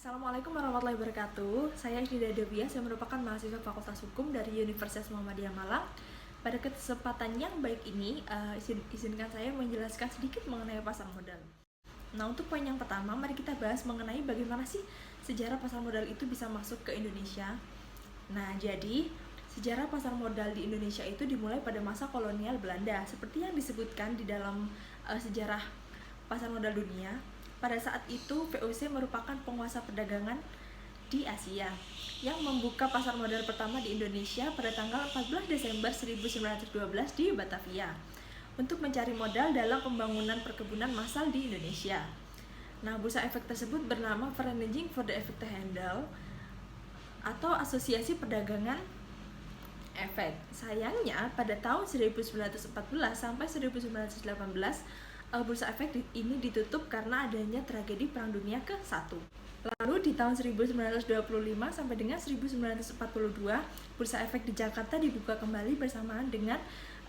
Assalamualaikum warahmatullahi wabarakatuh. Saya Isnida Devias yang merupakan mahasiswa Fakultas Hukum dari Universitas Muhammadiyah Malang. Pada kesempatan yang baik ini, izinkan saya menjelaskan sedikit mengenai pasar modal. Nah, untuk poin yang pertama, mari kita bahas mengenai bagaimana sih sejarah pasar modal itu bisa masuk ke Indonesia. Nah, jadi sejarah pasar modal di Indonesia itu dimulai pada masa kolonial Belanda, seperti yang disebutkan di dalam sejarah pasar modal dunia. Pada saat itu, VOC merupakan penguasa perdagangan di Asia yang membuka pasar modal pertama di Indonesia pada tanggal 14 Desember 1912 di Batavia untuk mencari modal dalam pembangunan perkebunan massal di Indonesia. Nah, bursa efek tersebut bernama Vereniging for the Effectenhandel atau Asosiasi Perdagangan Efek. Sayangnya, pada tahun 1914 sampai 1918, bursa efek ini ditutup karena adanya tragedi Perang Dunia ke-1. Lalu di tahun 1925 sampai dengan 1942, bursa efek di Jakarta dibuka kembali bersamaan dengan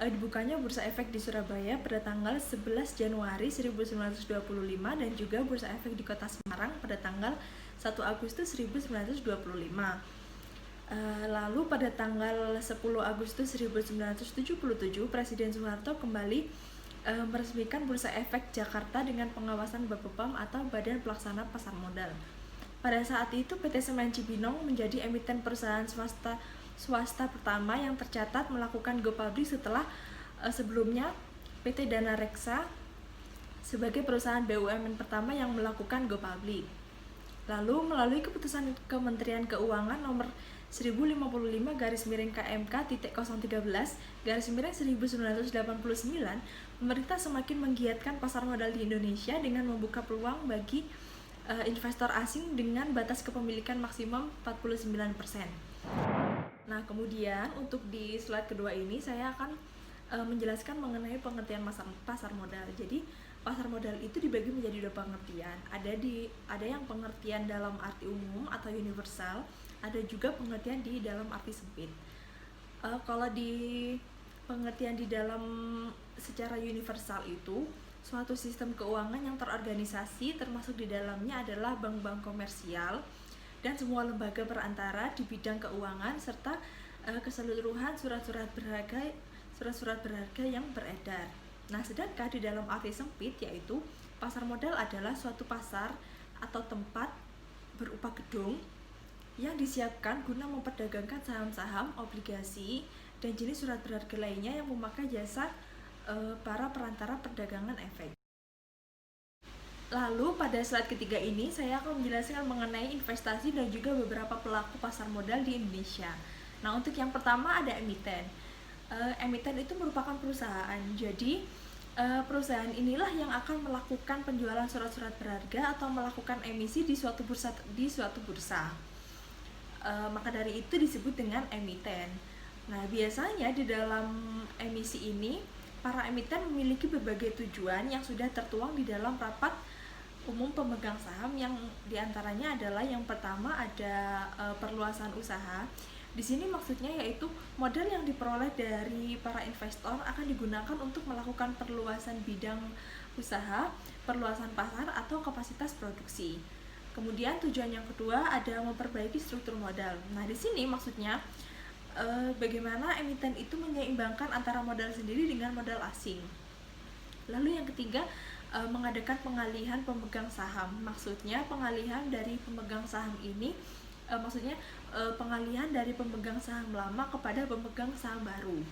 dibukanya bursa efek di Surabaya pada tanggal 11 Januari 1925 dan juga bursa efek di Kota Semarang pada tanggal 1 Agustus 1925. Lalu pada tanggal 10 Agustus 1977, Presiden Soeharto kembali meresmikan Bursa Efek Jakarta dengan pengawasan Bapepam atau Badan Pelaksana Pasar Modal. Pada saat itu PT Semen Cibinong menjadi emiten perusahaan swasta pertama yang tercatat melakukan go public setelah sebelumnya PT Dana Reksa sebagai perusahaan BUMN pertama yang melakukan go public. Lalu melalui keputusan Kementerian Keuangan nomor 1055-KMK.013-1989, pemerintah semakin menggiatkan pasar modal di Indonesia dengan membuka peluang bagi investor asing dengan batas kepemilikan maksimum 49%. Nah, kemudian untuk di slide kedua ini saya akan menjelaskan mengenai pengertian pasar modal. Jadi, pasar modal itu dibagi menjadi dua pengertian. Ada yang pengertian dalam arti umum atau universal, ada juga pengertian di dalam arti sempit. Kalau di pengertian di dalam secara universal itu suatu sistem keuangan yang terorganisasi, termasuk di dalamnya adalah bank-bank komersial dan semua lembaga perantara di bidang keuangan serta keseluruhan surat-surat berharga yang beredar. Nah, sedangkan di dalam arti sempit yaitu pasar modal adalah suatu pasar atau tempat berupa gedung yang disiapkan guna memperdagangkan saham-saham, obligasi, dan jenis surat berharga lainnya yang memakai jasa para perantara perdagangan efek. Lalu pada slide ketiga ini saya akan menjelaskan mengenai investasi dan juga beberapa pelaku pasar modal di Indonesia. Nah, untuk yang pertama ada emiten. Emiten itu merupakan perusahaan. Jadi perusahaan inilah yang akan melakukan penjualan surat-surat berharga atau melakukan emisi di suatu bursa. Maka dari itu disebut dengan emiten. Nah, biasanya di dalam emisi ini para emiten memiliki berbagai tujuan yang sudah tertuang di dalam rapat umum pemegang saham, yang diantaranya adalah yang pertama ada perluasan usaha. Di sini maksudnya yaitu modal yang diperoleh dari para investor akan digunakan untuk melakukan perluasan bidang usaha, perluasan pasar atau kapasitas produksi. Kemudian tujuan yang kedua ada memperbaiki struktur modal. Nah, di sini maksudnya bagaimana emiten itu menyeimbangkan antara modal sendiri dengan modal asing. Lalu yang ketiga mengadakan pengalihan pemegang saham. Maksudnya pengalihan dari pemegang saham ini pengalihan dari pemegang saham lama kepada pemegang saham baru.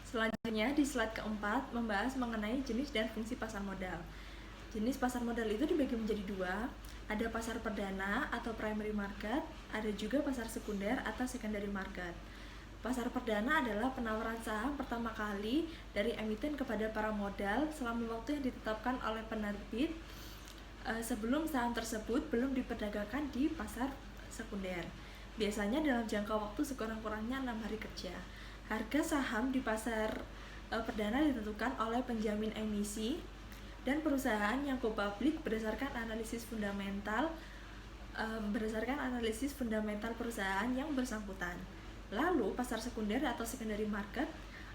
Selanjutnya di slide keempat membahas mengenai jenis dan fungsi pasar modal. Jenis pasar modal itu dibagi menjadi dua, ada pasar perdana atau primary market, ada juga pasar sekunder atau secondary market. Pasar perdana adalah penawaran saham pertama kali dari emiten kepada para modal selama waktu yang ditetapkan oleh penerbit sebelum saham tersebut belum diperdagangkan di pasar sekunder. Biasanya dalam jangka waktu sekurang-kurangnya 6 hari kerja. Harga saham di pasar perdana ditentukan oleh penjamin emisi dan perusahaan yang go public berdasarkan analisis fundamental perusahaan yang bersangkutan. Lalu pasar sekunder atau secondary market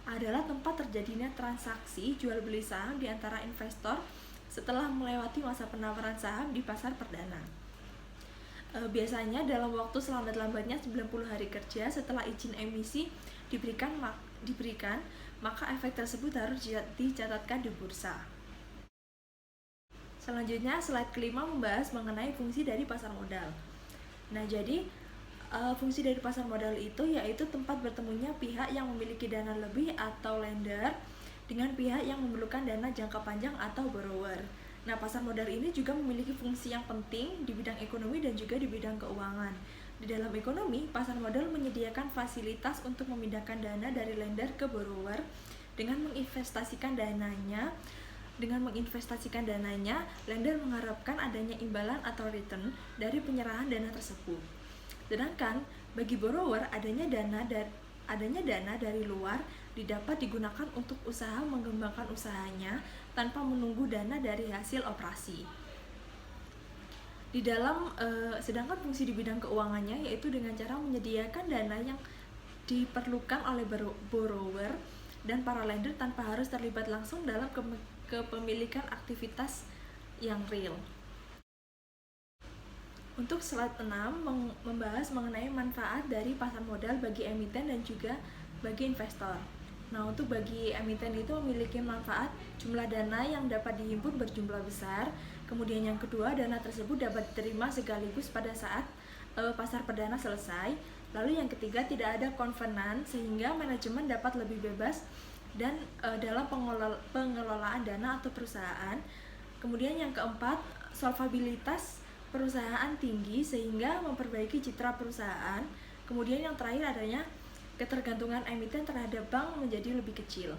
adalah tempat terjadinya transaksi jual beli saham di antara investor setelah melewati masa penawaran saham di pasar perdana. Biasanya dalam waktu selambat-lambatnya 90 hari kerja setelah izin emisi diberikan, maka efek tersebut harus dicatatkan di bursa. Selanjutnya, slide kelima membahas mengenai fungsi dari pasar modal. Nah, jadi fungsi dari pasar modal itu yaitu tempat bertemunya pihak yang memiliki dana lebih atau lender dengan pihak yang memerlukan dana jangka panjang atau borrower. Nah, pasar modal ini juga memiliki fungsi yang penting di bidang ekonomi dan juga di bidang keuangan. Di dalam ekonomi, pasar modal menyediakan fasilitas untuk memindahkan dana dari lender ke borrower dengan menginvestasikan dananya. Dengan menginvestasikan dananya, lender mengharapkan adanya imbalan atau return dari penyerahan dana tersebut. Sedangkan bagi borrower, adanya dana dari luar didapat digunakan untuk usaha mengembangkan usahanya tanpa menunggu dana dari hasil operasi. Sedangkan fungsi di bidang keuangannya yaitu dengan cara menyediakan dana yang diperlukan oleh borrower dan para lender tanpa harus terlibat langsung dalam kepemilikan aktivitas yang real. Untuk slide 6 membahas mengenai manfaat dari pasar modal bagi emiten dan juga bagi investor. Nah, untuk bagi emiten itu memiliki manfaat jumlah dana yang dapat dihimpun berjumlah besar. Kemudian yang kedua, dana tersebut dapat diterima sekaligus pada saat pasar perdana selesai. Lalu yang ketiga, tidak ada kovenan sehingga manajemen dapat lebih bebas dan dalam pengelolaan dana atau perusahaan. Kemudian yang keempat, solvabilitas perusahaan tinggi sehingga memperbaiki citra perusahaan. Kemudian yang terakhir adanya ketergantungan emiten terhadap bank menjadi lebih kecil.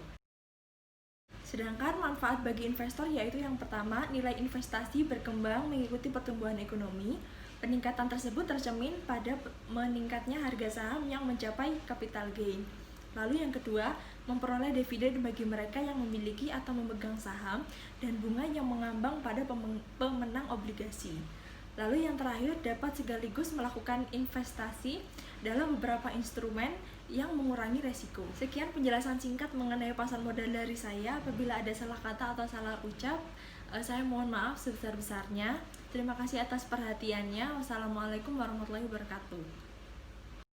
Sedangkan manfaat bagi investor yaitu yang pertama, nilai investasi berkembang mengikuti pertumbuhan ekonomi. Peningkatan tersebut tercermin pada meningkatnya harga saham yang mencapai capital gain. Lalu yang kedua, memperoleh dividen bagi mereka yang memiliki atau memegang saham dan bunga yang mengambang pada pemenang obligasi. Lalu yang terakhir, dapat sekaligus melakukan investasi dalam beberapa instrumen yang mengurangi resiko. Sekian penjelasan singkat mengenai pasar modal dari saya. Apabila ada salah kata atau salah ucap, saya mohon maaf sebesar-besarnya. Terima kasih atas perhatiannya. Wassalamualaikum warahmatullahi wabarakatuh.